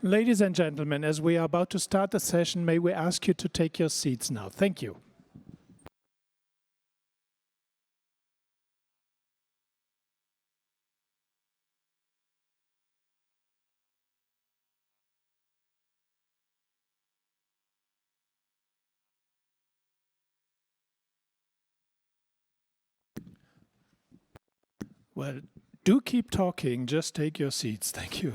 Ladies and gentlemen, as we are about to start the session, may we ask you to take your seats now. Thank you. Well, do keep talking, just take your seats. Thank you.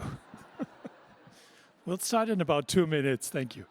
We'll start in about 2 minutes. Thank you.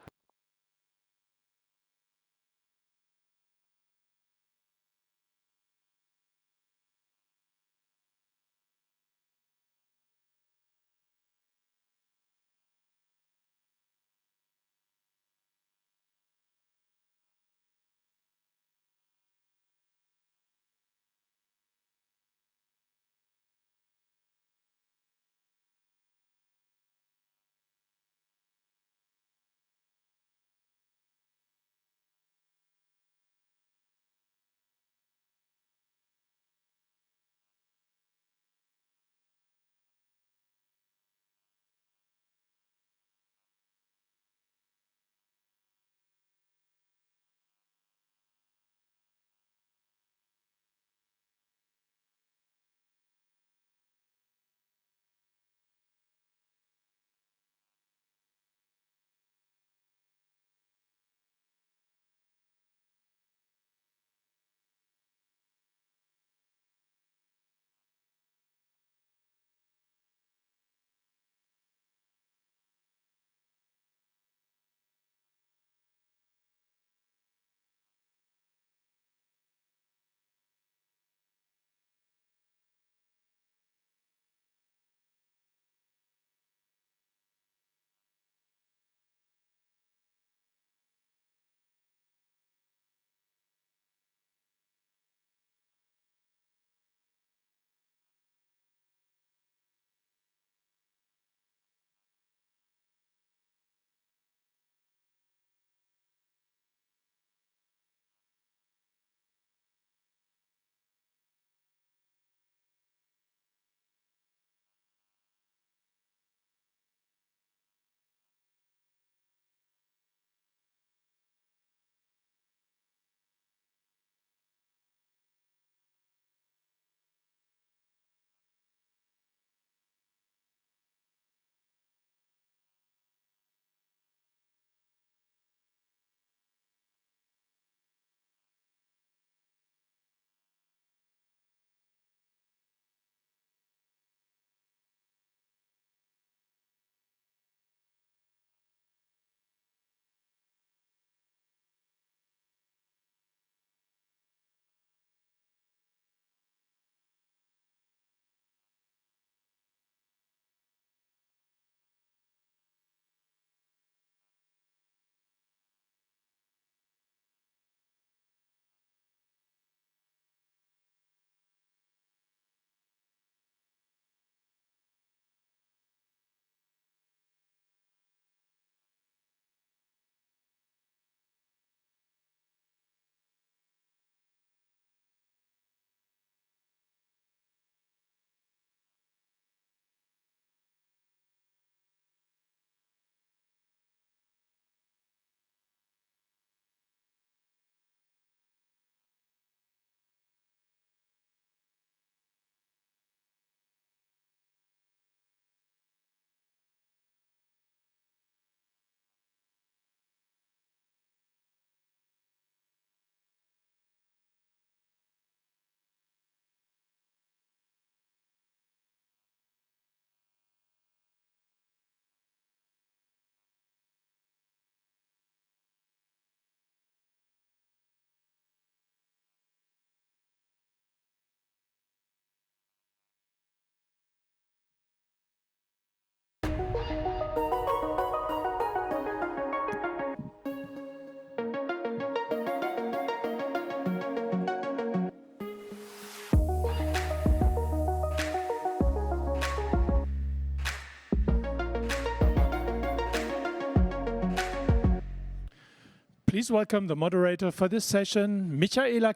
Please welcome the moderator for this session, Michaela.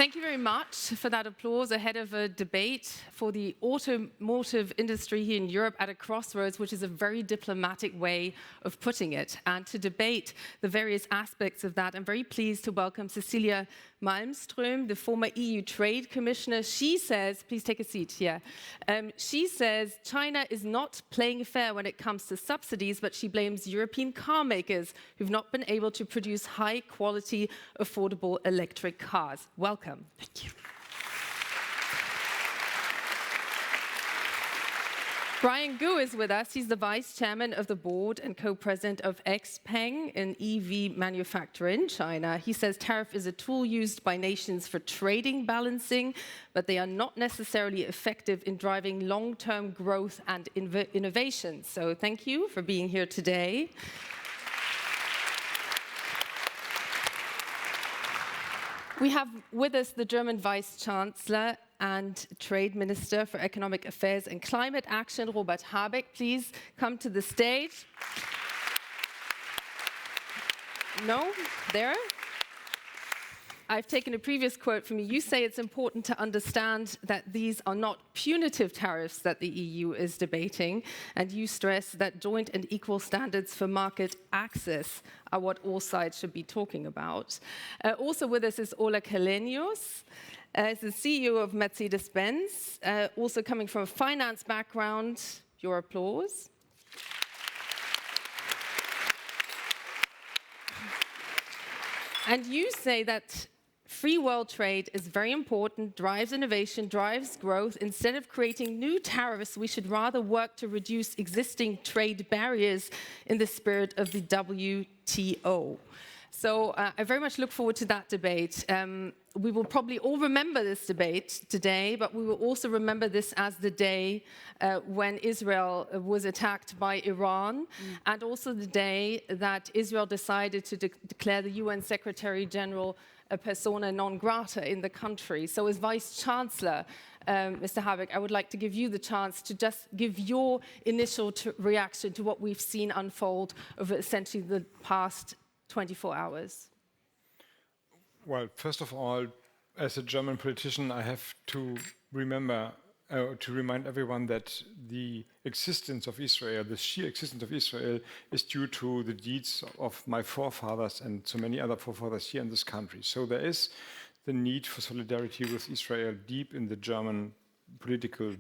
Thank you very much for that applause ahead of a debate for the automotive industry here in Europe at a crossroads, which is a very diplomatic way of putting it. And to debate the various aspects of that, I'm very pleased to welcome Cecilia Malmström, the former EU Trade Commissioner. She says, please take a seat here. She says China is not playing fair when it comes to subsidies, but she blames European car makers who've not been able to produce high-quality, affordable electric cars. Welcome. Thank you. Brian Gu is with us. He's the vice chairman of the board and co-president of XPeng, an EV manufacturer in China. He says tariff is a tool used by nations for trading balancing, but they are not necessarily effective in driving long-term growth and innovation. So thank you for being here today. We have with us the German Vice Chancellor and Trade Minister for Economic Affairs and Climate Action, Robert Habeck. Please come to the stage. No? There? I've taken a previous quote from you. You say it's important to understand that these are not punitive tariffs that the EU is debating, and you stress that joint and equal standards for market access are what all sides should be talking about. Also with us is Ola Källenius. He's the CEO of Mercedes-Benz, also coming from a finance background. Your applause. And you say that free world trade is very important, drives innovation, drives growth. Instead of creating new tariffs, we should rather work to reduce existing trade barriers in the spirit of the WTO. So I very much look forward to that debate. We will probably all remember this debate today, but we will also remember this as the day when Israel was attacked by Iran, and also the day that Israel decided to declare the UN Secretary General a persona non grata in the country. So as Vice Chancellor, Mr. Habeck, I would like to give you the chance to just give your initial reaction to what we've seen unfold over essentially the past 24 hours. Well, first of all, as a German politician, I have to remind everyone that the existence of Israel, the sheer existence of Israel, is due to the deeds of my forefathers and so many other forefathers here in this country. So there is the need for solidarity with Israel deep in the German political,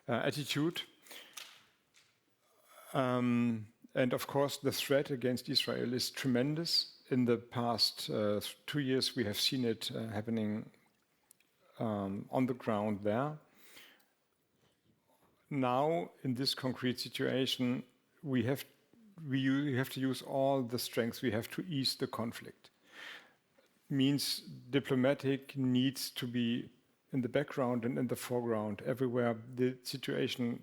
attitude. And of course, the threat against Israel is tremendous. In the past 2 years, we have seen it happening on the ground there. Now, in this concrete situation, we have to use all the strengths we have to ease the conflict. Means diplomatic needs to be in the background and in the foreground. Everywhere the situation,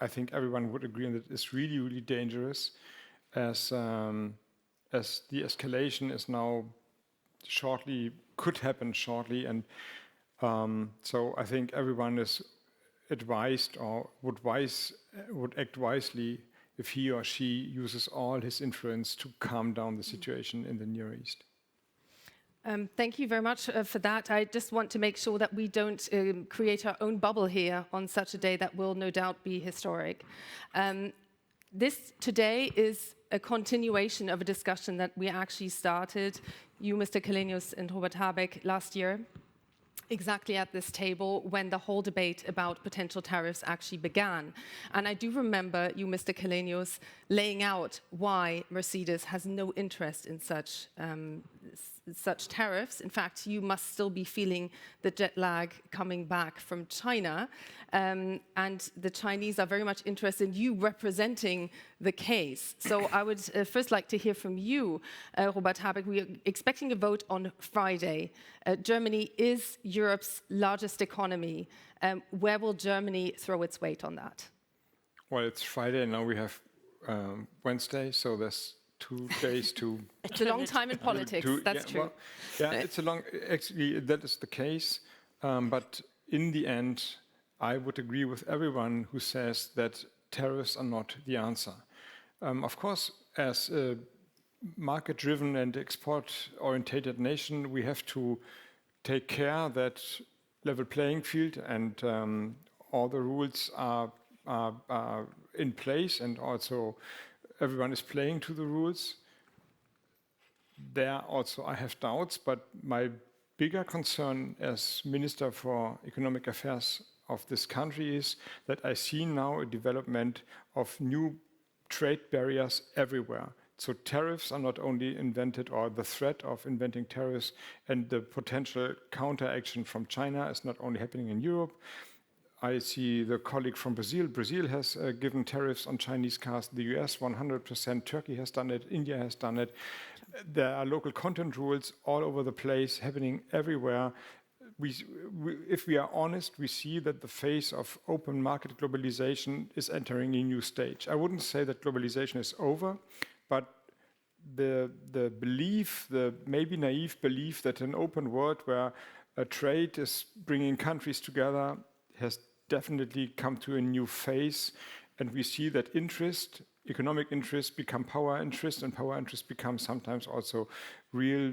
I think everyone would agree on that, is really, really dangerous, as the escalation is now could happen shortly, and so I think everyone is advised or would act wisely if he or she uses all his influence to calm down the situation in the Near East. Thank you very much for that. I just want to make sure that we don't create our own bubble here on such a day that will no doubt be historic. This today is a continuation of a discussion that we actually started, you, Mr. Källenius, and Robert Habeck, last year, exactly at this table when the whole debate about potential tariffs actually began. And I do remember you, Mr. Källenius, laying out why Mercedes has no interest in such tariffs. In fact, you must still be feeling the jet lag coming back from China. And the Chinese are very much interested in you representing the case. So I would first like to hear from you, Robert Habeck. We are expecting a vote on Friday. Germany is Europe's largest economy. Where will Germany throw its weight on that? Well, it's Friday, and now we have Wednesday, so there's 2 days to... It's a long time in politics, that's true. Well, it's a long... Actually, that is the case. But in the end, I would agree with everyone who says that tariffs are not the answer. Of course, as market-driven and export-orientated nation, we have to take care that level playing field and all the rules are in place, and also everyone is playing to the rules. There also I have doubts, but my bigger concern as Minister for Economic Affairs of this country is that I see now a development of new trade barriers everywhere. So tariffs are not only invented, or the threat of inventing tariffs and the potential counteraction from China is not only happening in Europe. I see the colleague from Brazil. Brazil has given tariffs on Chinese cars. The US 100%. Turkey has done it. India has done it. There are local content rules all over the place, happening everywhere. If we are honest, we see that the phase of open market globalization is entering a new stage. I wouldn't say that globalization is over, but the belief, the maybe naive belief that an open world where a trade is bringing countries together has definitely come to a new phase. And we see that economic interest become power interest, and power interest become sometimes also real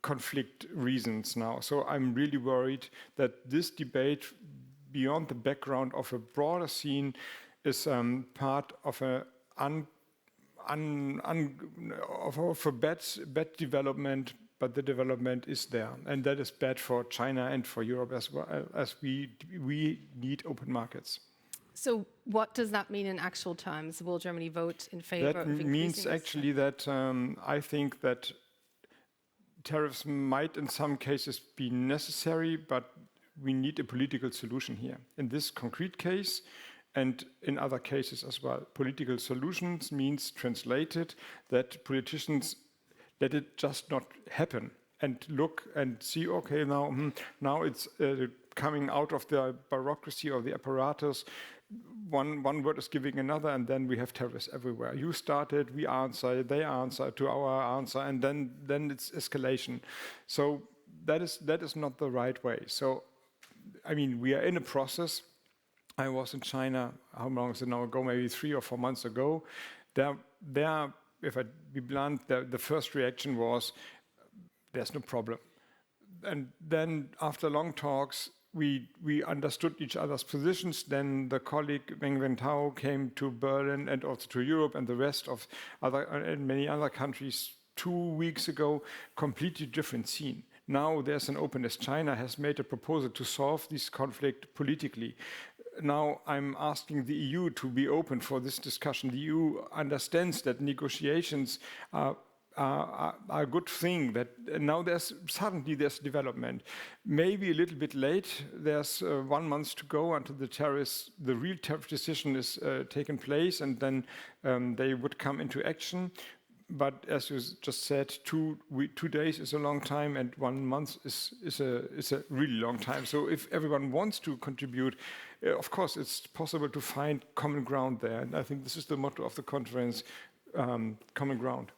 conflict reasons now. So I'm really worried that this debate, beyond the background of a broader scene, is part of a bad development, but the development is there. And that is bad for China and for Europe as well, as we need open markets. So what does that mean in actual terms? Will Germany vote in favor of increasing That means actually that I think that tariffs might in some cases be necessary, but we need a political solution here. In this concrete case, and in other cases as well, political solutions means translated that politicians let it just not happen and look and see, okay, now it's coming out of the bureaucracy or the apparatus. One word is giving another, and then we have tariffs everywhere. You started, we answer, they answer to our answer, and then it's escalation. So that is not the right way. So, I mean, we are in a process. I was in China, how long is it now ago? Maybe 3 or 4 months ago. There, if I be blunt, the first reaction was, there's no problem. And then after long talks, we understood each other's positions. Then the colleague Meng Wentao came to Berlin and also to Europe and the rest of many other countries 2 weeks ago. Completely different scene. Now there's an openness. China has made a proposal to solve this conflict politically. Now I'm asking the EU to be open for this discussion. The EU understands that negotiations are a good thing, that now there's development. Maybe a little bit late. There's 1 month to go until the real tariff decision is taken place, and then they would come into action. But as you just said, 2 days is a long time, and 1 month is a really long time. So if everyone wants to contribute, of course, it's possible to find common ground there. And I think this is the motto of the conference, common ground.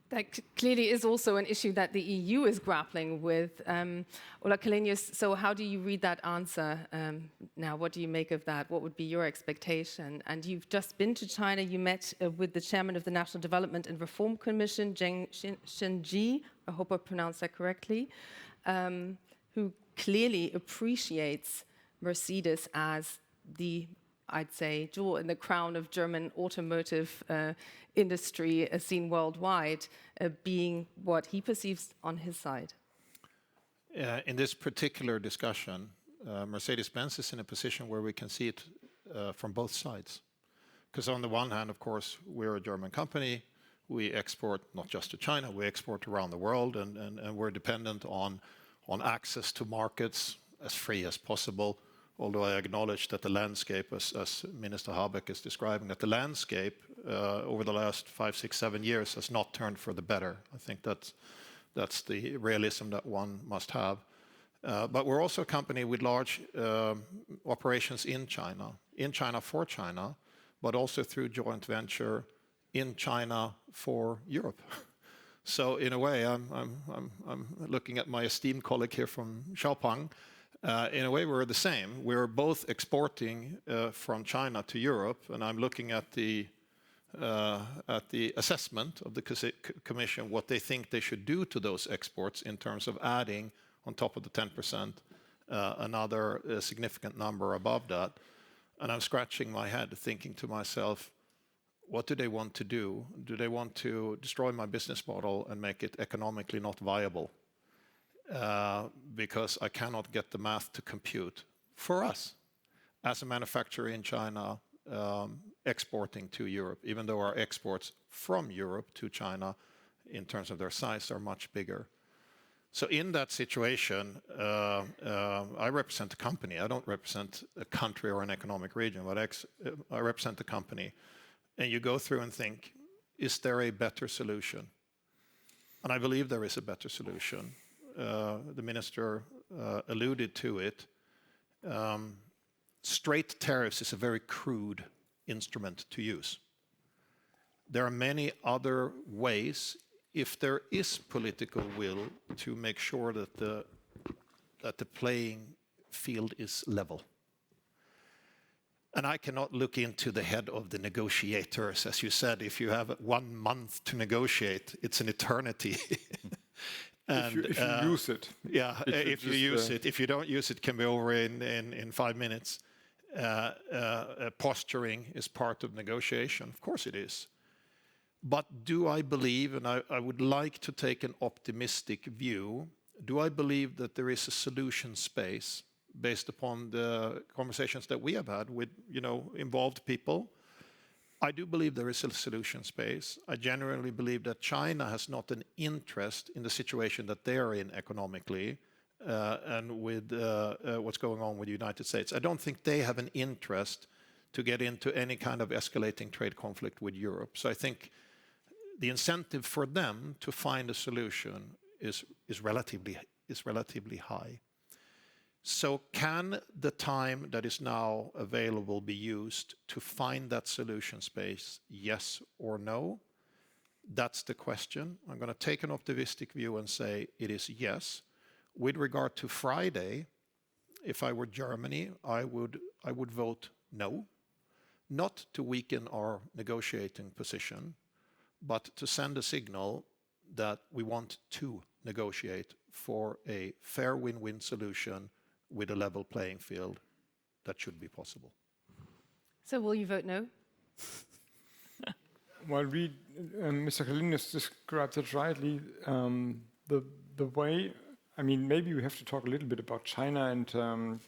That clearly is also an issue that the EU is grappling with. Ola Källenius, so how do you read that answer now? What do you make of that? What would be your expectation? And you've just been to China. You met with the chairman of the National Development and Reform Commission, Zheng Shenji, I hope I pronounced that correctly, who clearly appreciates Mercedes as the, I'd say, jewel in the crown of German automotive industry seen worldwide, being what he perceives on his side. In this particular discussion, Mercedes-Benz is in a position where we can see it from both sides. Because on the one hand, of course, we're a German company. We export not just to China, we export around the world, and we're dependent on access to markets as free as possible. Although I acknowledge that the landscape, as Minister Habeck is describing, that the landscape over the last 5, 6, 7 years has not turned for the better. I think that's the realism that one must have. But we're also a company with large operations in China for China, but also through joint venture in China for Europe. So in a way, I'm looking at my esteemed colleague here from XPeng. In a way, we're the same. We're both exporting from China to Europe, and I'm looking at the at the assessment of the Commission what they think they should do to those exports in terms of adding on top of the 10% another significant number above that. And I'm scratching my head thinking to myself, what do they want to do? Do they want to destroy my business model and make it economically not viable? Because I cannot get the math to compute for us as a manufacturer in China exporting to Europe, even though our exports from Europe to China in terms of their size are much bigger. So in that situation, I represent a company. I don't represent a country or an economic region, but I represent a company. And you go through and think, is there a better solution? And I believe there is a better solution. The minister alluded to it. Straight tariffs is a very crude instrument to use. There are many other ways, if there is political will, to make sure that the playing field is level. And I cannot look into the head of the negotiators. As you said, if you have 1 month to negotiate, it's an eternity. And, if you use it. Yeah, if you use it. If you don't use it, it can be over in 5 minutes. Posturing is part of negotiation. Of course it is. But do I believe, and I would like to take an optimistic view, do I believe that there is a solution space based upon the conversations that we have had with, involved people? I do believe there is a solution space. I genuinely believe that China has not an interest in the situation that they are in economically and with what's going on with the United States. I don't think they have an interest to get into any kind of escalating trade conflict with Europe. So I think the incentive for them to find a solution is relatively high. So can the time that is now available be used to find that solution space, yes or no? That's the question. I'm going to take an optimistic view and say it is yes. With regard to Friday, if I were Germany, I would vote no. Not to weaken our negotiating position, but to send a signal that we want to negotiate for a fair win-win solution with a level playing field that should be possible. So will you vote no? Well, Mr. Källenius described it rightly. The way, maybe we have to talk a little bit about China, and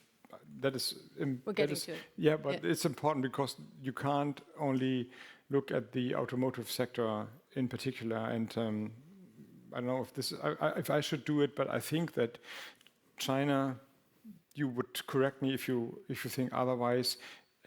that is. We're getting to it. Yeah, but it's important because you can't only look at the automotive sector in particular. And I don't know if I should do it, but I think that China, you would correct me if you think otherwise,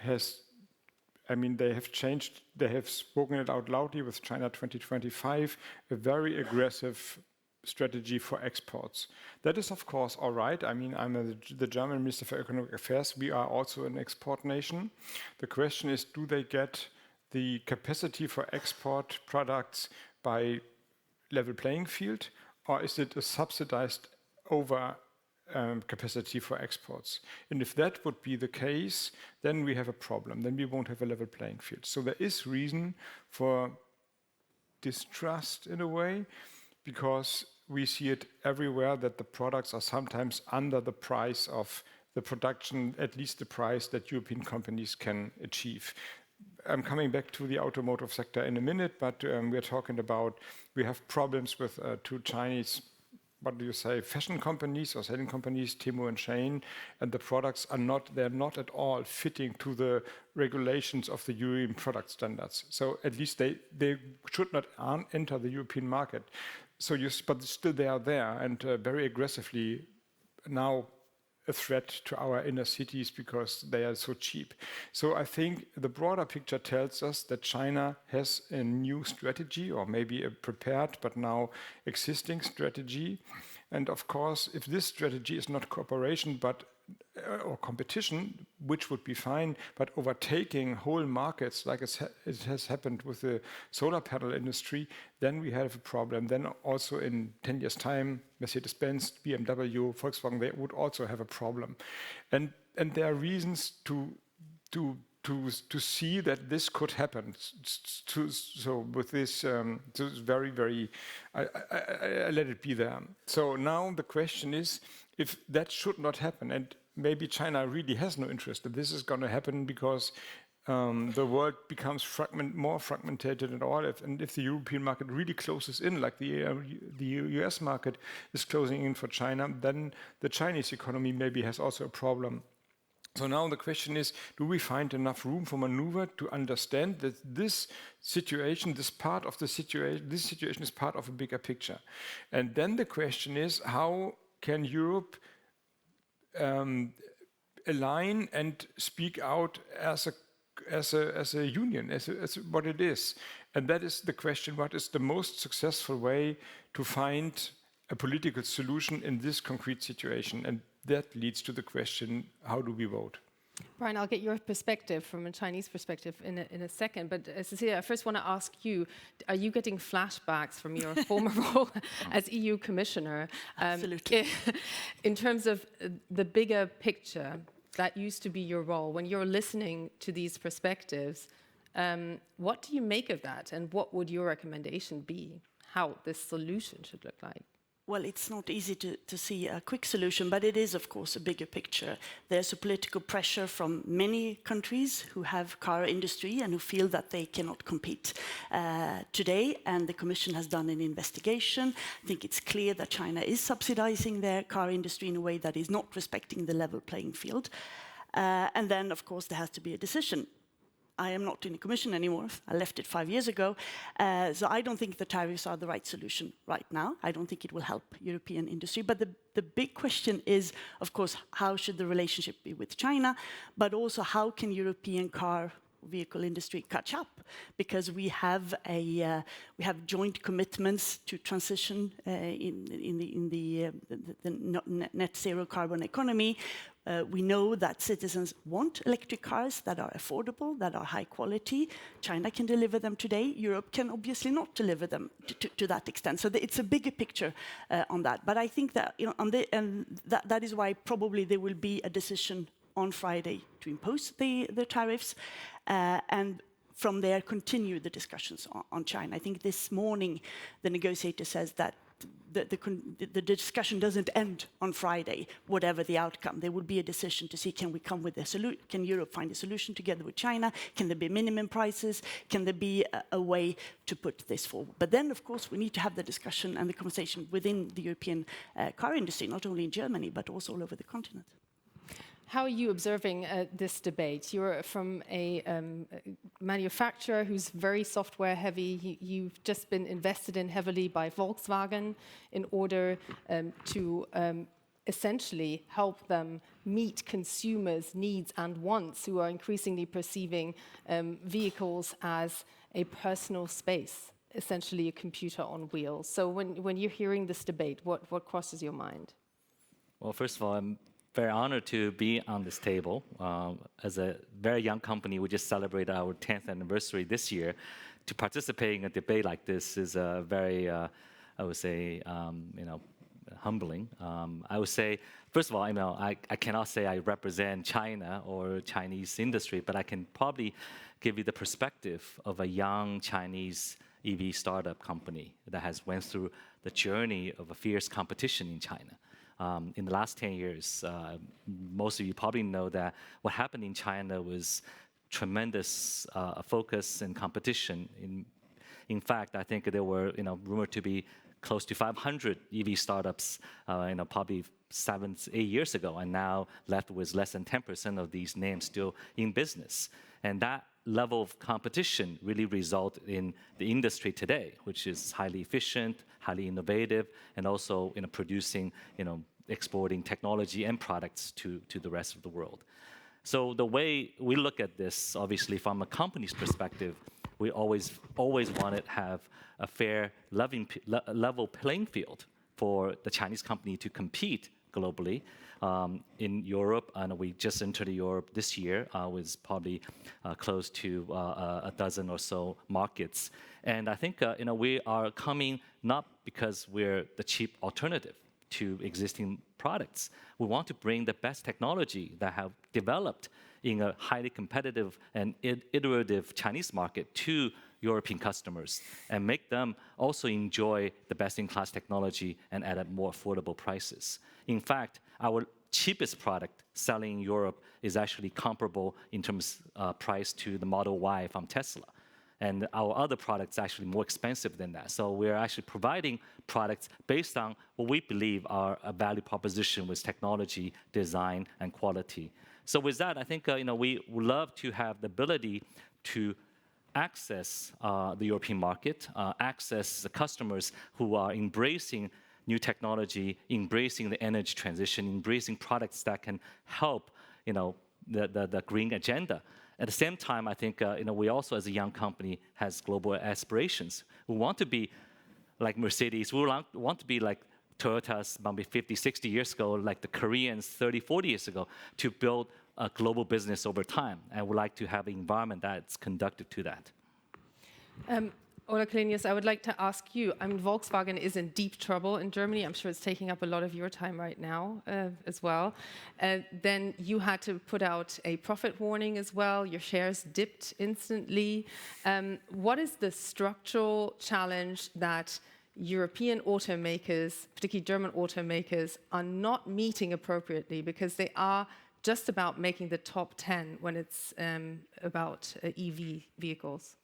they have changed, they have spoken it out loudly with China 2025, a very aggressive strategy for exports. That is, of course, all right. I'm the German Minister for Economic Affairs. We are also an export nation. The question is, do they get the capacity for export products by level playing field, or is it a subsidized over capacity for exports? And if that would be the case, then we have a problem. Then we won't have a level playing field. So there is reason for distrust in a way, because we see it everywhere that the products are sometimes under the price of the production, at least the price that European companies can achieve. I'm coming back to the automotive sector in a minute, but we're talking about, we have problems with 2 Chinese, fashion companies or selling companies, Temu and Shein, and the products they're not at all fitting to the regulations of the European product standards. So at least they should not enter the European market. But still they are there and very aggressively now a threat to our inner cities because they are so cheap. So I think the broader picture tells us that China has a new strategy, or maybe a prepared but now existing strategy. And of course, if this strategy is not cooperation or competition, which would be fine, but overtaking whole markets like it has happened with the solar panel industry, then we have a problem. Then also in 10 years' time, Mercedes-Benz, BMW, Volkswagen, they would also have a problem. And there are reasons to to see that this could happen. So with this, so it's very, very, I let it be there. So now the question is, if that should not happen, and maybe China really has no interest that this is going to happen because the world becomes more fragmented and all, and if the European market really closes in, like the US market is closing in for China, then the Chinese economy maybe has also a problem. So now the question is, do we find enough room for maneuver to understand that this situation, this situation is part of a bigger picture? And then the question is, how can Europe align and speak out as a union, as what it is? And that is the question, what is the most successful way to find a political solution in this concrete situation? And that leads to the question, how do we vote? Brian, I'll get your perspective from a Chinese perspective in a second. But Cecilia, I first want to ask you, are you getting flashbacks from your former role as EU Commissioner? Absolutely. In terms of the bigger picture, that used to be your role. When you're listening to these perspectives, what do you make of that? And what would your recommendation be, how this solution should look like? Well, it's not easy to see a quick solution, but it is, of course, a bigger picture. There's a political pressure from many countries who have car industry and who feel that they cannot compete today, and the Commission has done an investigation. I think it's clear that China is subsidizing their car industry in a way that is not respecting the level playing field. And then, of course, there has to be a decision. I am not in the Commission anymore. I left it 5 years ago. So I don't think the tariffs are the right solution right now. I don't think it will help European industry. But the big question is, of course, how should the relationship be with China? But also, how can European car vehicle industry catch up? Because we have joint commitments to transition in the net zero carbon economy. We know that citizens want electric cars that are affordable, that are high quality. China can deliver them today. Europe can obviously not deliver them to that extent. So it's a bigger picture on that. But I think that that is why probably there will be a decision on Friday to impose the tariffs, and from there continue the discussions on China. I think this morning the negotiator says that the discussion doesn't end on Friday, whatever the outcome. There will be a decision to see, can we come with a solution? Can Europe find a solution together with China? Can there be minimum prices? Can there be a way to put this forward? But then, of course, we need to have the discussion and the conversation within the European car industry, not only in Germany, but also all over the continent. How are you observing this debate? You're from a manufacturer who's very software heavy. You've just been invested in heavily by Volkswagen in order to essentially help them meet consumers' needs and wants, who are increasingly perceiving vehicles as a personal space, essentially a computer on wheels. So when you're hearing this debate, what crosses your mind? Well, first of all, I'm very honored to be on this table. As a very young company, we just celebrated our 10th anniversary this year. To participate in a debate like this is very, I would say, humbling. I would say, first of all, I cannot say I represent China or Chinese industry, but I can probably give you the perspective of a young Chinese EV startup company that has went through the journey of a fierce competition in China. In the last 10 years, most of you probably know that what happened in China was tremendous focus and competition. In fact, I think there were rumored to be close to 500 EV startups probably 7-8 years ago, and now left with less than 10% of these names still in business. And that level of competition really resulted in the industry today, which is highly efficient, highly innovative, and also producing, exporting technology and products to the rest of the world. So the way we look at this, obviously from a company's perspective, we always want to have a fair, level playing field for the Chinese company to compete globally. In Europe, and we just entered Europe this year with probably close to a dozen or so markets. And I think we are coming not because we're the cheap alternative to existing products. We want to bring the best technology that have developed in a highly competitive and iterative Chinese market to European customers and make them also enjoy the best-in-class technology and at more affordable prices. In fact, our cheapest product selling in Europe is actually comparable in terms of price to the Model Y from Tesla. And our other products are actually more expensive than that. So we're actually providing products based on what we believe are a value proposition with technology, design, and quality. So with that, I think we would love to have the ability to access the European market, access the customers who are embracing new technology, embracing the energy transition, embracing products that can help the green agenda. At the same time, I think we also, as a young company, has global aspirations. We want to be like Mercedes. We want to be like Toyota's maybe 50, 60 years ago, like the Koreans 30, 40 years ago, to build a global business over time. And we'd like to have an environment that's conducive to that. Ola Källenius, I would like to ask you, I mean, Volkswagen is in deep trouble in Germany. I'm sure it's taking up a lot of your time right now as well. Then you had to put out a profit warning as well. Your shares dipped instantly. What is the structural challenge that European automakers, particularly German automakers, are not meeting appropriately because they are just about making the top 10 when it's about EV vehicles?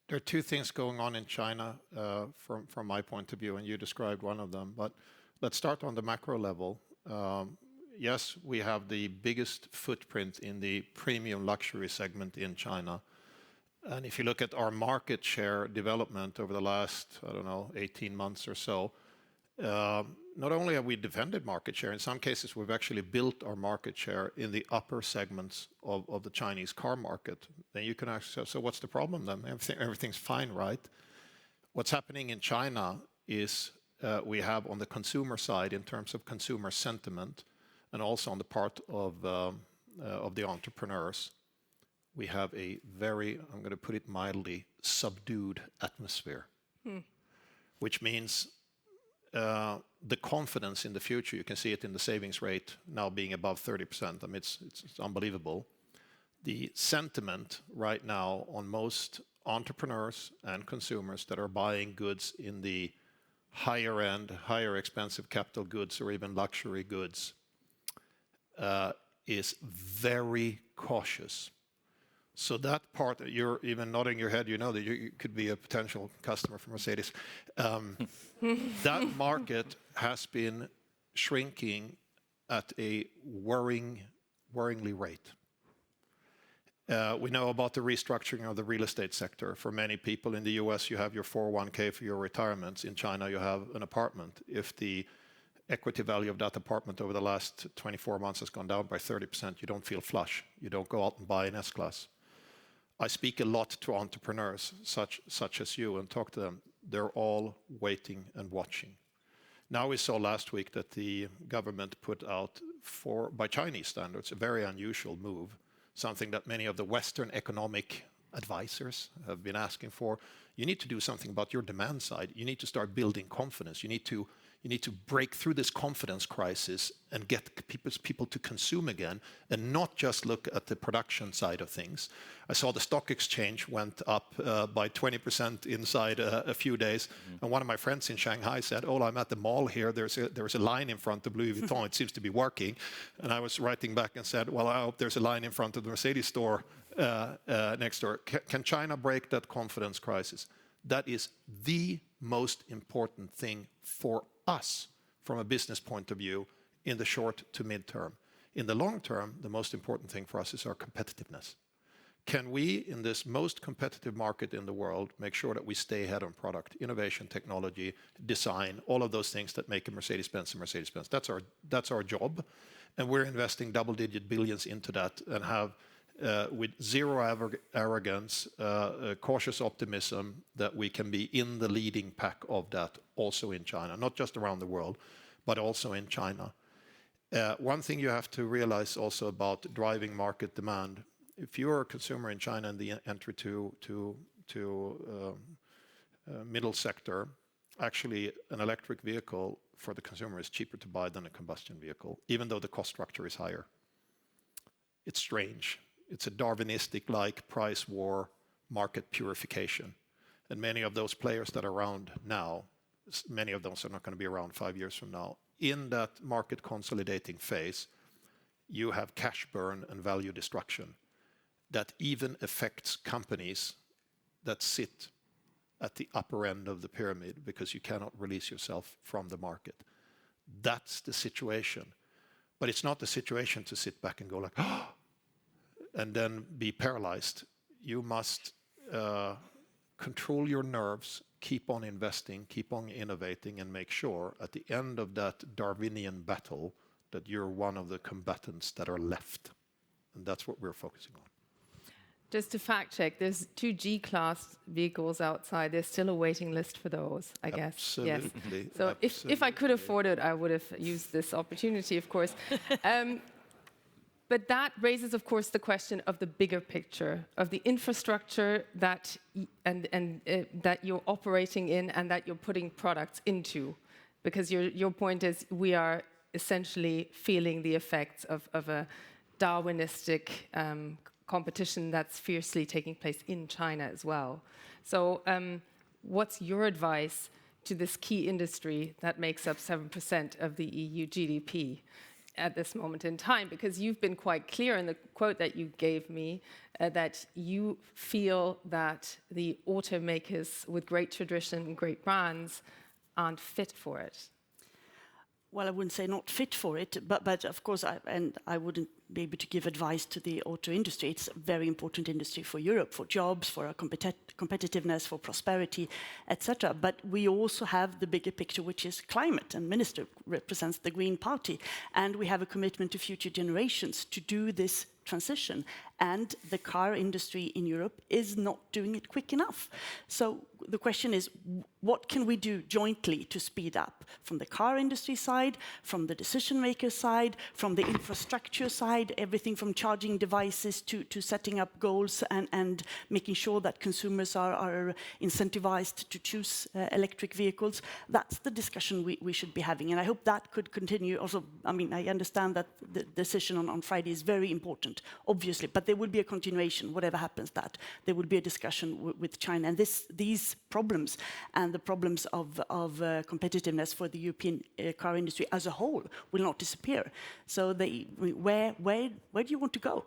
There are two things going on in China from my point of view, and you described one of them. But let's start on the macro level. Yes, we have the biggest footprint in the premium luxury segment in China. And if you look at our market share development over the last, 18 months or so, not only have we defended market share, in some cases we've actually built our market share in the upper segments of the Chinese car market. Then you can ask, so what's the problem then? Everything's fine, right? What's happening in China is we have on the consumer side, in terms of consumer sentiment, and also on the part of the entrepreneurs, we have a very, I'm going to put it mildly, subdued atmosphere, which means the confidence in the future, you can see it in the savings rate now being above 30%. I mean, it's unbelievable. The sentiment right now on most entrepreneurs and consumers that are buying goods in the higher end, higher expensive capital goods or even luxury goods is very cautious. So that part, you're even nodding your head, you know that you could be a potential customer for Mercedes. That market has been shrinking at a worryingly rate. We know about the restructuring of the real estate sector. For many people in the US, you have your 401k for your retirements. In China, you have an apartment. If the equity value of that apartment over the last 24 months has gone down by 30%, you don't feel flush. You don't go out and buy an S-Class. I speak a lot to entrepreneurs such as you and talk to them. They're all waiting and watching. Now we saw last week that the government put out, by Chinese standards, a very unusual move, something that many of the Western economic advisors have been asking for. You need to do something about your demand side. You need to start building confidence. You need to break through this confidence crisis and get people to consume again and not just look at the production side of things. I saw the stock exchange went up by 20% inside a few days. And one of my friends in Shanghai said, "Oh, I'm at the mall here. There's a line in front of Louis Vuitton. It seems to be working." And I was writing back and said, "Well, I hope there's a line in front of the Mercedes store next door." Can China break that confidence crisis? That is the most important thing for us from a business point of view in the short to mid-term. In the long term, the most important thing for us is our competitiveness. Can we, in this most competitive market in the world, make sure that we stay ahead on product, innovation, technology, design, all of those things that make a Mercedes-Benz a Mercedes-Benz? That's our job, and we're investing double-digit billions into that and have with zero arrogance, cautious optimism that we can be in the leading pack of that also in China, not just around the world, but also in China. One thing you have to realize also about driving market demand, if you're a consumer in China and the entry to middle sector, actually an electric vehicle for the consumer is cheaper to buy than a combustion vehicle, even though the cost structure is higher. It's strange. It's a Darwinistic-like price war, market purification. And many of those players that are around now, many of those are not going to be around 5 years from now. In that market consolidating phase, you have cash burn and value destruction that even affects companies that sit at the upper end of the pyramid because you cannot release yourself from the market. That's the situation. But it's not the situation to sit back and go like, oh, and then be paralyzed. You must control your nerves, keep on investing, keep on innovating, and make sure at the end of that Darwinian battle that you're one of the combatants that are left. And that's what we're focusing on. Just to fact check, there's 2 G-class vehicles outside. There's still a waiting list for those, I guess. Absolutely. Yes. So if I could afford it, I would have used this opportunity, of course. But that raises, of course, the question of the bigger picture, of the infrastructure that that you're operating in and that you're putting products into. Because your point is we are essentially feeling the effects of a Darwinistic competition that's fiercely taking place in China as well. So what's your advice to this key industry that makes up 7% of the EU GDP at this moment in time? Because you've been quite clear in the quote that you gave me that you feel that the automakers with great tradition and great brands aren't fit for it. Well, I wouldn't say not fit for it, but of course, I wouldn't be able to give advice to the auto industry. It's a very important industry for Europe, for jobs, for our competitiveness, for prosperity, etc. But we also have the bigger picture, which is climate, and Minister represents the Green Party, and we have a commitment to future generations to do this transition, and the car industry in Europe is not doing it quick enough. So the question is, what can we do jointly to speed up from the car industry side, from the decision maker side, from the infrastructure side, everything from charging devices to setting up goals and making sure that consumers are incentivized to choose electric vehicles. That's the discussion we should be having, and I hope that could continue. Also, I mean, I understand that the decision on Friday is very important, obviously, but there will be a continuation, whatever happens, that there will be a discussion with China, and these problems and the problems of competitiveness for the European car industry as a whole will not disappear. So where do you want to go?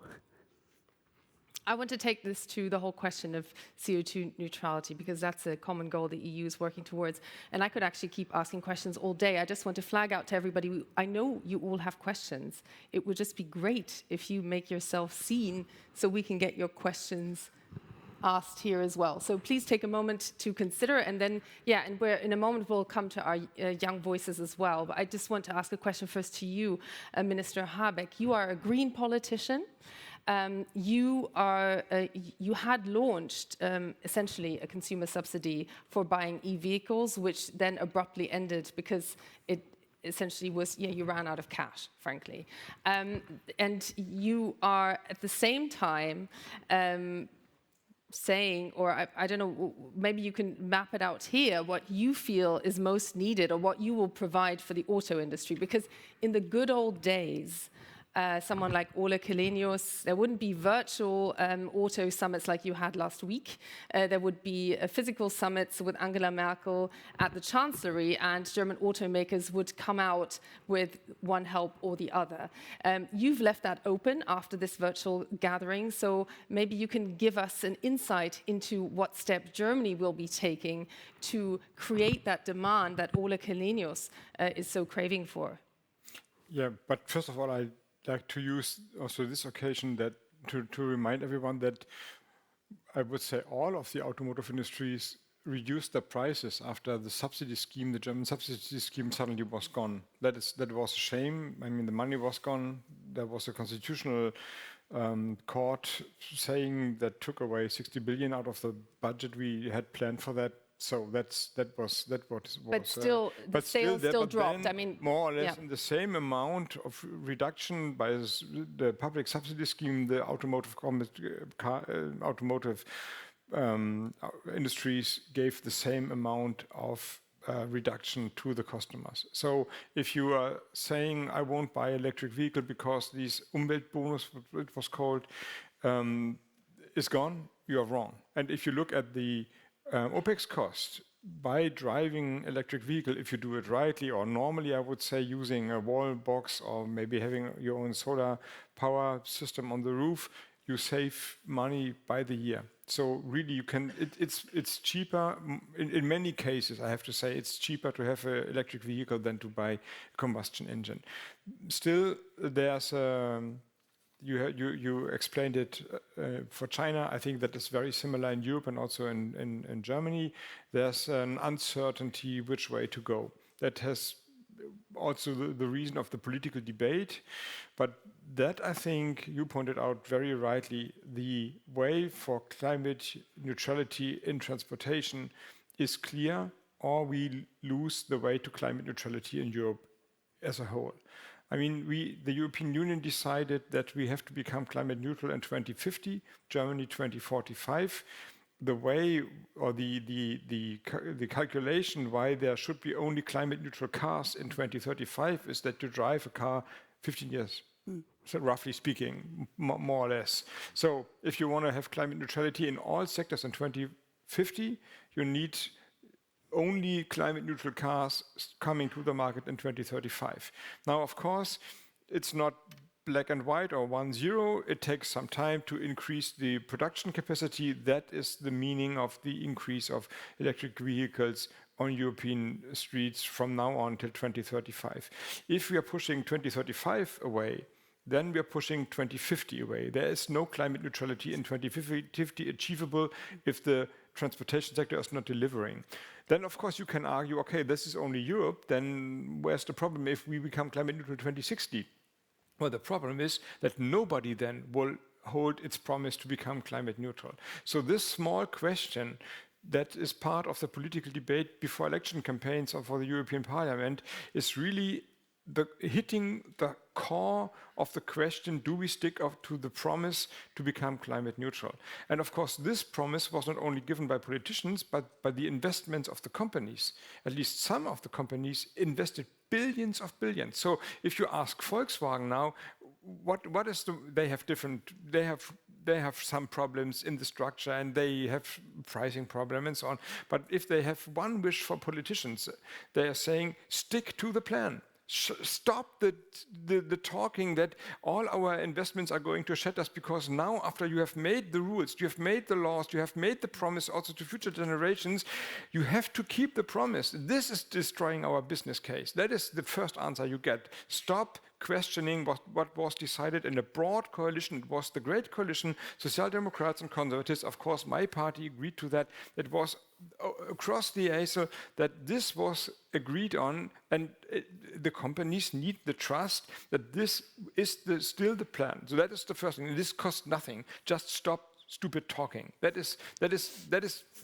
I want to take this to the whole question of CO2 neutrality, because that's a common goal the EU is working towards. And I could actually keep asking questions all day. I just want to flag out to everybody, I know you all have questions. It would just be great if you make yourself seen so we can get your questions asked here as well. So please take a moment to consider, and then, yeah, and in a moment we'll come to our young voices as well. But I just want to ask a question first to you, Minister Habeck. You are a green politician. You had launched essentially a consumer subsidy for buying e-vehicles, which then abruptly ended because it essentially was, you ran out of cash, frankly. And you are at the same time saying, or I don't know, maybe you can map it out here, what you feel is most needed or what you will provide for the auto industry. Because in the good old days, someone like Ola Källenius, there wouldn't be virtual auto summits like you had last week. There would be physical summits with Angela Merkel at the Chancellery, and German automakers would come out with one help or the other. You've left that open after this virtual gathering, so maybe you can give us an insight into what step Germany will be taking to create that demand that Ola Källenius is so craving for. Yeah, but first of all, I'd like to use also this occasion that to remind everyone that I would say all of the automotive industries reduced their prices after the subsidy scheme, the German subsidy scheme, suddenly was gone. That was a shame. I mean, the money was gone. There was a constitutional court saying that took away 60 billion out of the budget we had planned for that. So that was. But still, the sales still dropped. I mean, more or less in the same amount of reduction by the public subsidy scheme, the automotive industries gave the same amount of reduction to the customers. So if you are saying I won't buy electric vehicle because these Umweltbonus, it was called, is gone, you are wrong. And if you look at the OPEX cost by driving electric vehicle, if you do it rightly, or normally I would say using a wall box or maybe having your own solar power system on the roof, you save money by the year. So really you can, it's cheaper, in many cases I have to say, it's cheaper to have an electric vehicle than to buy a combustion engine. Still, there's you explained it for China. I think that is very similar in Europe and also in Germany. There's an uncertainty which way to go. That has also the reason of the political debate. But that, I think, you pointed out very rightly, the way for climate neutrality in transportation is clear, or we lose the way to climate neutrality in Europe as a whole. I mean, the European Union decided that we have to become climate neutral in 2050, Germany 2045. The way or the calculation why there should be only climate neutral cars in 2035 is that you drive a car 15 years. So roughly speaking, more or less. So if you want to have climate neutrality in all sectors in 2050, you need only climate neutral cars coming to the market in 2035. Now, of course, it's not black and white or 1-0. It takes some time to increase the production capacity. That is the meaning of the increase of electric vehicles on European streets from now on till 2035. If we are pushing 2035 away, then we are pushing 2050 away. There is no climate neutrality in 2050 achievable if the transportation sector is not delivering. Then, of course, you can argue, okay, this is only Europe, then where's the problem if we become climate neutral 2060? Well, the problem is that nobody then will hold its promise to become climate neutral. So this small question that is part of the political debate before election campaigns or for the European Parliament is really hitting the core of the question, do we stick up to the promise to become climate neutral? And of course, this promise was not only given by politicians, but by the investments of the companies. At least some of the companies invested billions of billions. So if you ask Volkswagen now, what is they have some problems in the structure and they have pricing problem and so on. But if they have one wish for politicians, they are saying, stick to the plan. Stop the talking that all our investments are going to shed us, because now after you have made the rules, you have made the laws, you have made the promise also to future generations, you have to keep the promise. This is destroying our business case. That is the first answer you get. Stop questioning what was decided in a broad coalition. It was the great coalition, Social Democrats and Conservatives. Of course, my party agreed to that. It was across the aisle that this was agreed on, and the companies need the trust that this is still the plan. So that is the first thing. This costs nothing. Just stop stupid talking. That is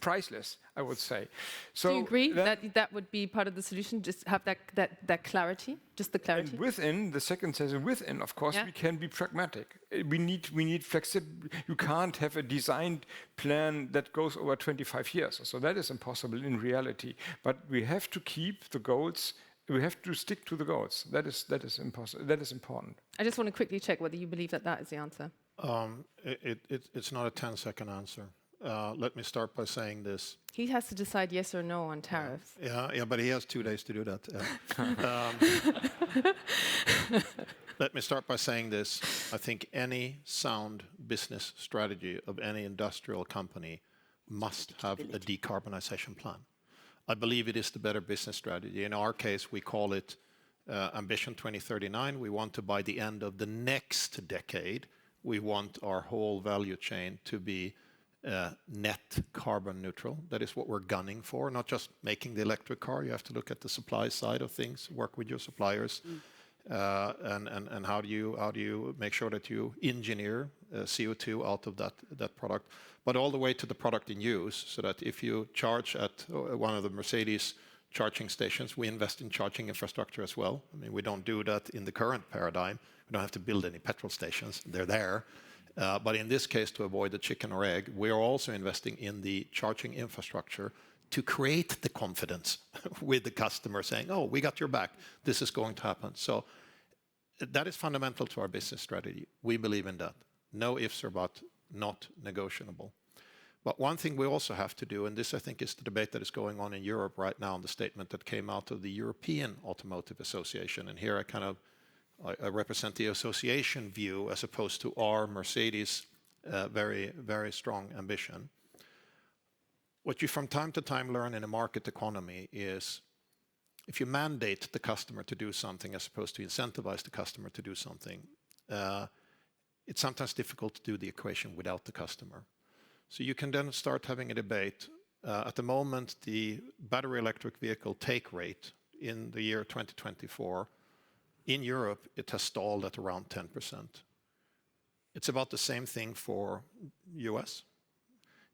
priceless, I would say. So do you agree that would be part of the solution? Just have that clarity, just the clarity. And within the second session, of course, we can be pragmatic. We need flexibility. You can't have a designed plan that goes over 25 years. So that is impossible in reality. But we have to keep the goals. We have to stick to the goals. That is impossible. That is important. I just want to quickly check whether you believe that is the answer. It's not a 10-second answer. Let me start by saying this. He has to decide yes or no on tariffs. Yeah, but he has 2 days to do that. Let me start by saying this. I think any sound business strategy of any industrial company must have a decarbonization plan. I believe it is the better business strategy. In our case, we call it Ambition 2039. We want to, by the end of the next decade, we want our whole value chain to be net carbon neutral. That is what we're gunning for, not just making the electric car. You have to look at the supply side of things, work with your suppliers, and how do you make sure that you engineer CO2 out of that product, but all the way to the product in use, so that if you charge at one of the Mercedes charging stations, we invest in charging infrastructure as well. I mean, we don't do that in the current paradigm. We don't have to build any petrol stations. They're there. But in this case, to avoid the chicken or egg, we are also investing in the charging infrastructure to create the confidence with the customer saying, oh, we got your back. This is going to happen. So that is fundamental to our business strategy. We believe in that. No ifs or buts, not negotiable. But one thing we also have to do, and this I think is the debate that is going on in Europe right now, and the statement that came out of the European Automotive Association, and here I represent the association view as opposed to our Mercedes very, very strong ambition. What you from time to time learn in a market economy is if you mandate the customer to do something as opposed to incentivize the customer to do something, it's sometimes difficult to do the equation without the customer. So you can then start having a debate. At the moment, the battery electric vehicle take rate in the year 2024, in Europe, it has stalled at around 10%. It's about the same thing for US.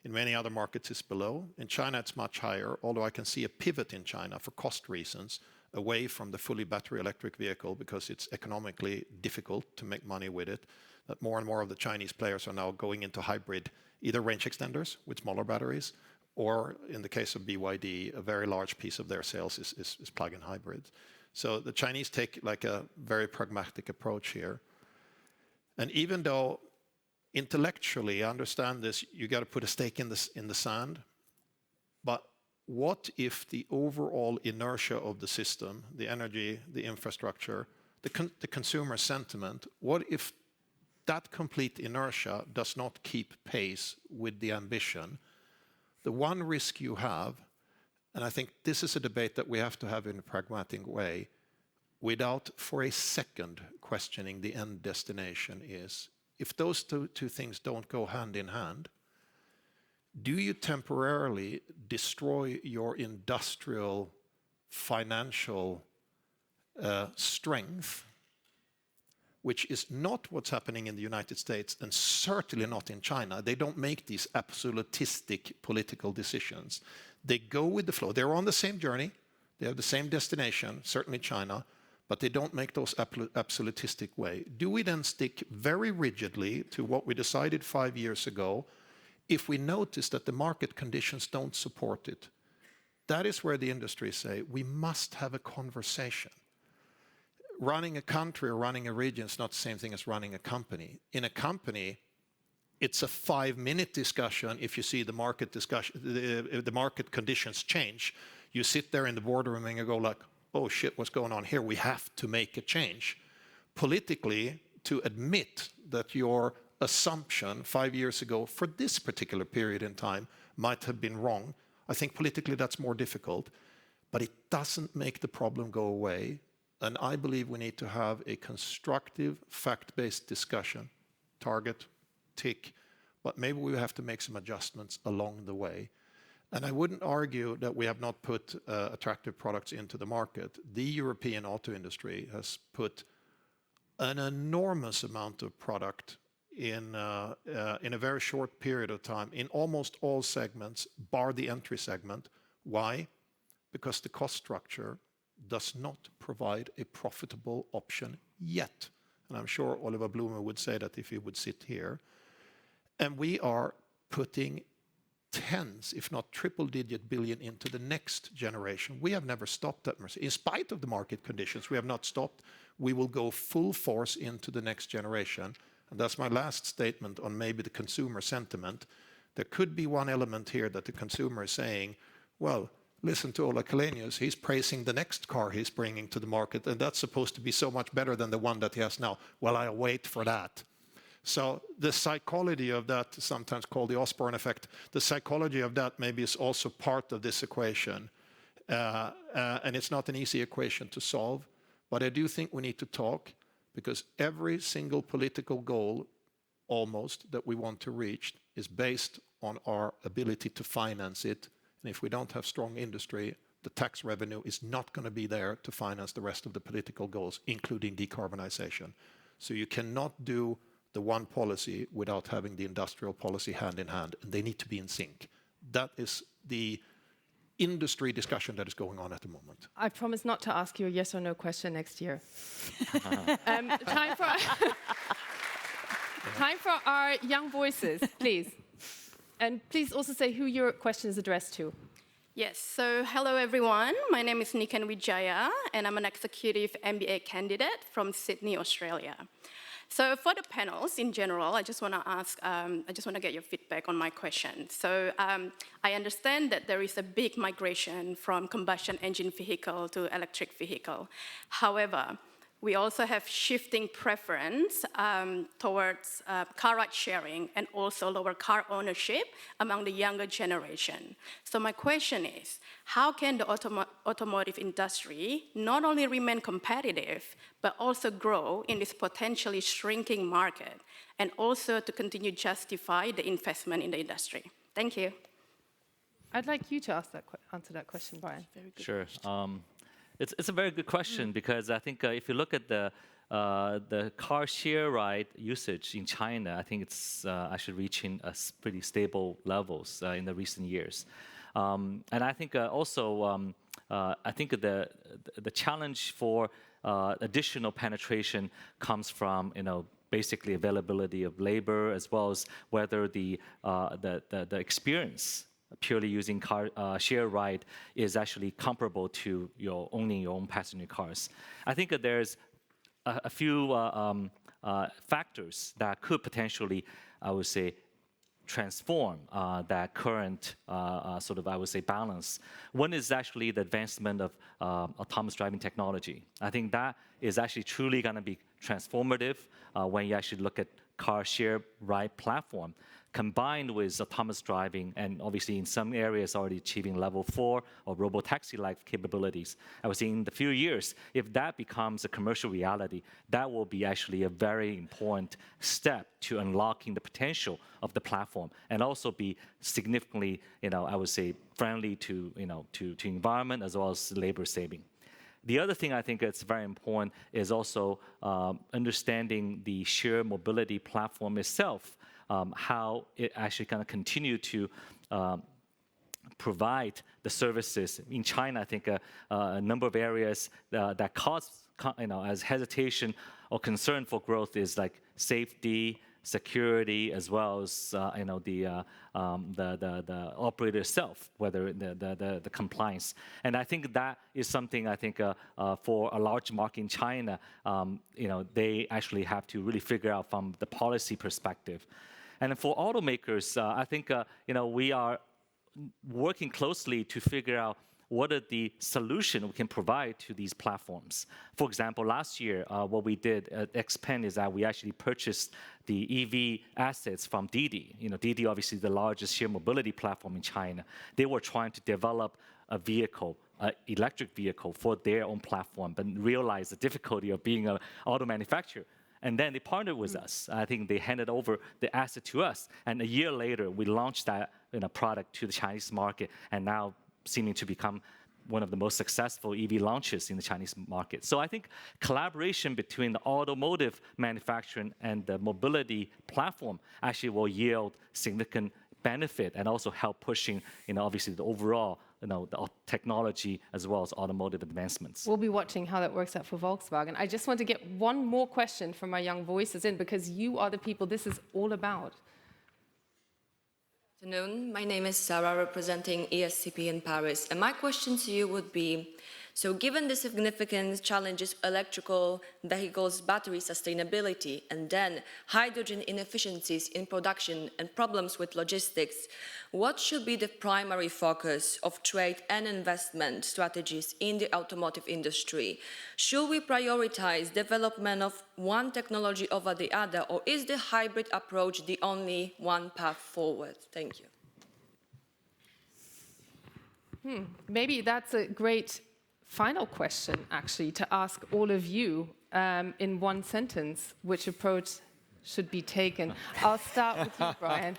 In many other markets, it's below. In China, it's much higher, although I can see a pivot in China for cost reasons away from the fully battery electric vehicle because it's economically difficult to make money with it, that more and more of the Chinese players are now going into hybrid, either range extenders with smaller batteries, or in the case of BYD, a very large piece of their sales is plug-in hybrids. So the Chinese take like a very pragmatic approach here. And even though intellectually I understand this, you got to put a stake in the sand, but what if the overall inertia of the system, the energy, the infrastructure, the consumer sentiment, what if that complete inertia does not keep pace with the ambition? The one risk you have, and I think this is a debate that we have to have in a pragmatic way, without for a second questioning the end destination, is if those two things don't go hand in hand, do you temporarily destroy your industrial, financial strength, which is not what's happening in the United States and certainly not in China? They don't make these absolutistic political decisions. They go with the flow. They're on the same journey. They have the same destination, certainly China, but they don't make those absolutistic way. Do we then stick very rigidly to what we decided 5 years ago if we notice that the market conditions don't support it? That is where the industry say, we must have a conversation. Running a country or running a region is not the same thing as running a company. In a company, it's a 5-minute discussion if you see the market discussion, the market conditions change. You sit there in the boardroom and you go like, oh shit, what's going on here? We have to make a change. Politically, to admit that your assumption 5 years ago for this particular period in time might have been wrong, I think politically that's more difficult, but it doesn't make the problem go away. And I believe we need to have a constructive, fact-based discussion, target, tick, but maybe we have to make some adjustments along the way. And I wouldn't argue that we have not put attractive products into the market. The European auto industry has put an enormous amount of product in a very short period of time in almost all segments, bar the entry segment. Why? Because the cost structure does not provide a profitable option yet. And I'm sure Oliver Blume would say that if he would sit here. And we are putting tens, if not triple-digit billion into the next generation. We have never stopped at Mercedes. In spite of the market conditions, we have not stopped. We will go full force into the next generation. And that's my last statement on maybe the consumer sentiment. There could be one element here that the consumer is saying, well, listen to Ola Källenius, he's praising the next car he's bringing to the market, and that's supposed to be so much better than the one that he has now. Well, I'll wait for that. So the psychology of that, sometimes called the Osborne effect, the psychology of that maybe is also part of this equation. And it's not an easy equation to solve, but I do think we need to talk, because every single political goal, almost, that we want to reach is based on our ability to finance it. And if we don't have strong industry, the tax revenue is not going to be there to finance the rest of the political goals, including decarbonization. So you cannot do the one policy without having the industrial policy hand in hand, and they need to be in sync. That is the industry discussion that is going on at the moment. I promise not to ask you a yes or no question next year. Time for our young voices, please. And please also say who your question is addressed to. Yes, so hello everyone. My name is Nikan Wijaya, and I'm an executive MBA candidate from Sydney, Australia. So for the panels in general, I just want to ask, I just want to get your feedback on my question. So I understand that there is a big migration from combustion engine vehicle to electric vehicle. However, we also have shifting preference towards car ride sharing and also lower car ownership among the younger generation. So my question is, how can the automotive industry not only remain competitive, but also grow in this potentially shrinking market, and also to continue justify the investment in the industry? Thank you. I'd like you to answer that question, Brian. Very good. Sure. It's a very good question because I think if you look at the car share ride usage in China, I think it's actually reaching pretty stable levels in the recent years. And I think also, I think the challenge for additional penetration comes from, basically availability of labor, as well as whether the experience purely using car share ride is actually comparable to owning your own passenger cars. I think that there's a few factors that could potentially, I would say, transform that current sort of, I would say, balance. One is actually the advancement of autonomous driving technology. I think that is actually truly going to be transformative when you actually look at car share ride platform, combined with autonomous driving, and obviously in some areas already achieving level 4 or robotaxi-like capabilities. I would say in the few years, if that becomes a commercial reality, that will be actually a very important step to unlocking the potential of the platform, and also be significantly, I would say, friendly to, to environment as well as labor saving. The other thing I think that's very important is also understanding the shared mobility platform itself, how it actually kind of continue to provide the services. In China, I think a number of areas that cause as hesitation or concern for growth is like safety, security, as well as the operator itself, whether the compliance. And I think that is something I think for a large market in China, they actually have to really figure out from the policy perspective. And for automakers, I think we are working closely to figure out what are the solutions we can provide to these platforms. For example, last year, what we did at XPeng is that we actually purchased the EV assets from Didi. Didi, obviously the largest shared mobility platform in China. They were trying to develop a vehicle, an electric vehicle for their own platform, but realized the difficulty of being an auto manufacturer. And then they partnered with us. I think they handed over the asset to us. And a year later, we launched that product to the Chinese market, and now seeming to become one of the most successful EV launches in the Chinese market. So I think collaboration between the automotive manufacturing and the mobility platform actually will yield significant benefit and also help pushing, obviously the overall, the technology as well as automotive advancements. We'll be watching how that works out for Volkswagen. I just want to get one more question from my young voices in, because you are the people this is all about. Good afternoon. My name is Sarah, representing ESCP in Paris. And my question to you would be, so given the significant challenges electrical vehicles, battery sustainability, and then hydrogen inefficiencies in production and problems with logistics, what should be the primary focus of trade and investment strategies in the automotive industry? Should we prioritize development of one technology over the other, or is the hybrid approach the only one path forward? Thank you. Maybe that's a great final question, actually, to ask all of you in one sentence, which approach should be taken. I'll start with you, Brian.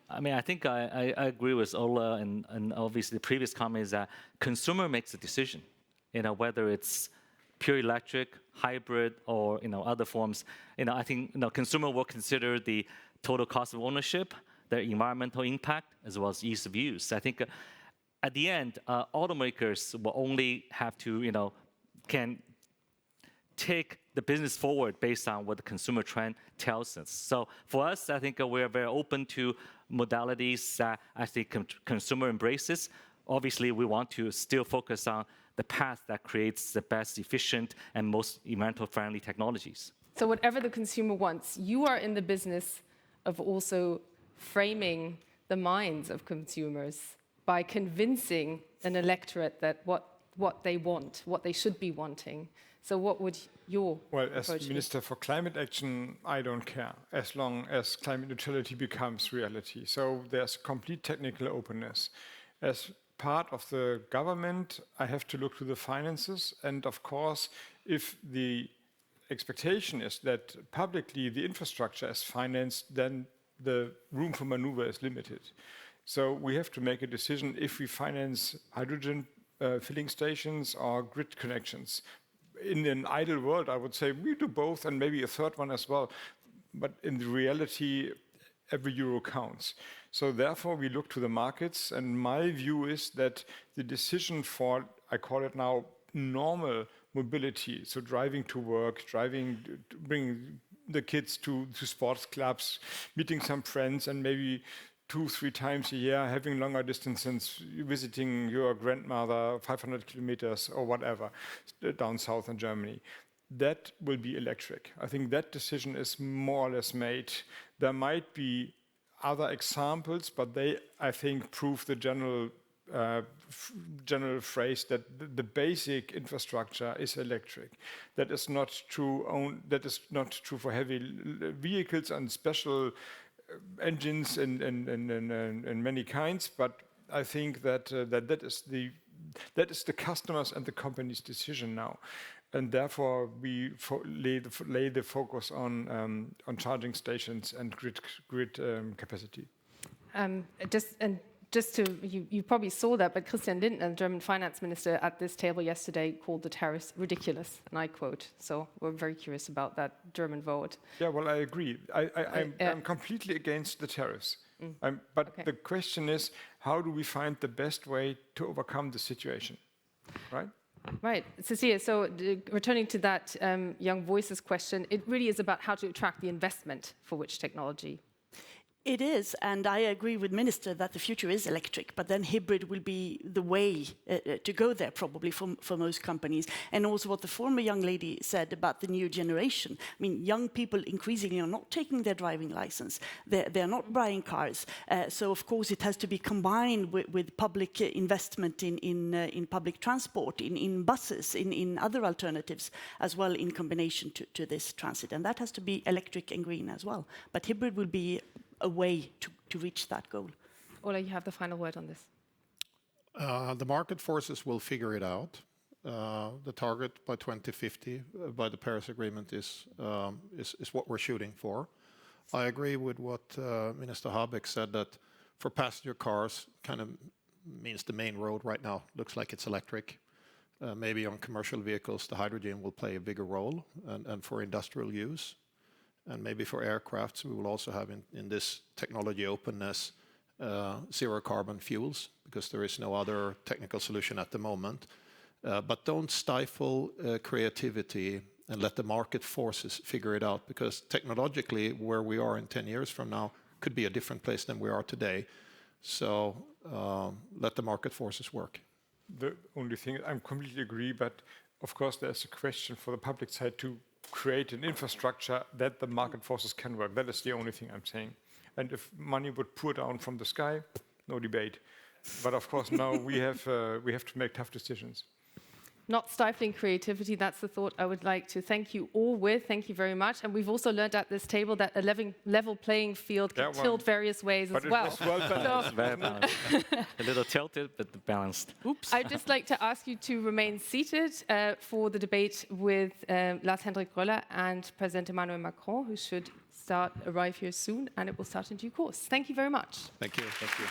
I mean, I think I agree with Ola and obviously the previous comment is that consumer makes a decision, whether it's pure electric, hybrid, or other forms. I think consumer will consider the total cost of ownership, the environmental impact, as well as ease of use. I think at the end, automakers will only have to, can take the business forward based on what the consumer trend tells us. So for us, I think we're very open to modalities that I think consumer embraces. Obviously, we want to still focus on the path that creates the best efficient and most environmental friendly technologies. So whatever the consumer wants, you are in the business of also framing the minds of consumers by convincing an electorate that what they want, what they should be wanting. So what would your as Minister for Climate Action, I don't care, as long as climate neutrality becomes reality. So there's complete technical openness. As part of the government, I have to look to the finances. And of course, if the expectation is that publicly the infrastructure is financed, then the room for maneuver is limited. So we have to make a decision if we finance hydrogen filling stations or grid connections. In an ideal world, I would say we do both and maybe a third one as well. But in the reality, every euro counts. So therefore, we look to the markets. And my view is that the decision for, I call it now, normal mobility, so driving to work, bringing the kids to sports clubs, meeting some friends, and maybe 2-3 times a year, having longer distances, visiting your grandmother 500 kilometers or whatever down south in Germany. That will be electric. I think that decision is more or less made. There might be other examples, but they, I think, prove the general phrase that the basic infrastructure is electric. That is not true. That is not true for heavy vehicles and special engines in many kinds. But I think that that is the customers and the company's decision now, and therefore we lay the focus on charging stations and grid capacity. You probably saw that, but Christian Lindner, the German finance minister, at this table yesterday called the tariffs ridiculous, and I quote. So we're very curious about that German vote. Yeah, well, I agree. I'm completely against the tariffs. But the question is, how do we find the best way to overcome the situation, right? Right. Cecilia, so returning to that young voices question, it really is about how to attract the investment for which technology? It is, and I agree with Minister that the future is electric, but then hybrid will be the way to go there probably for most companies. And also what the former young lady said about the new generation. I mean, young people increasingly are not taking their driving license. They're not buying cars. So of course it has to be combined with public investment in public transport, in buses, in other alternatives as well in combination to this transit. And that has to be electric and green as well. But hybrid will be a way to reach that goal. Ola, you have the final word on this. The market forces will figure it out. The target by 2050 by the Paris Agreement is what we're shooting for. I agree with what Minister Habeck said, that for passenger cars kind of means the main road right now looks like it's electric. Maybe on commercial vehicles the hydrogen will play a bigger role, and for industrial use. And maybe for aircrafts, we will also have in this technology openness zero carbon fuels, because there is no other technical solution at the moment. But don't stifle creativity and let the market forces figure it out, because technologically where we are in 10 years from now could be a different place than we are today. So let the market forces work. The only thing, I completely agree, but of course there's a question for the public side to create an infrastructure that the market forces can work. That is the only thing I'm saying. And if money would pour down from the sky, no debate. But of course now we have to make tough decisions. Not stifling creativity, that's the thought I would like to thank you all with. Thank you very much. And we've also learned at this table that a level playing field can tilt various ways as well. But it was well balanced. Very balanced. A little tilted, but balanced. Oops. I'd just like to ask you to remain seated for the debate with Lars-Hendrik Röller and President Emmanuel Macron, who should arrive here soon, and it will start in due course. Thank you very much. Thank you. Thank you.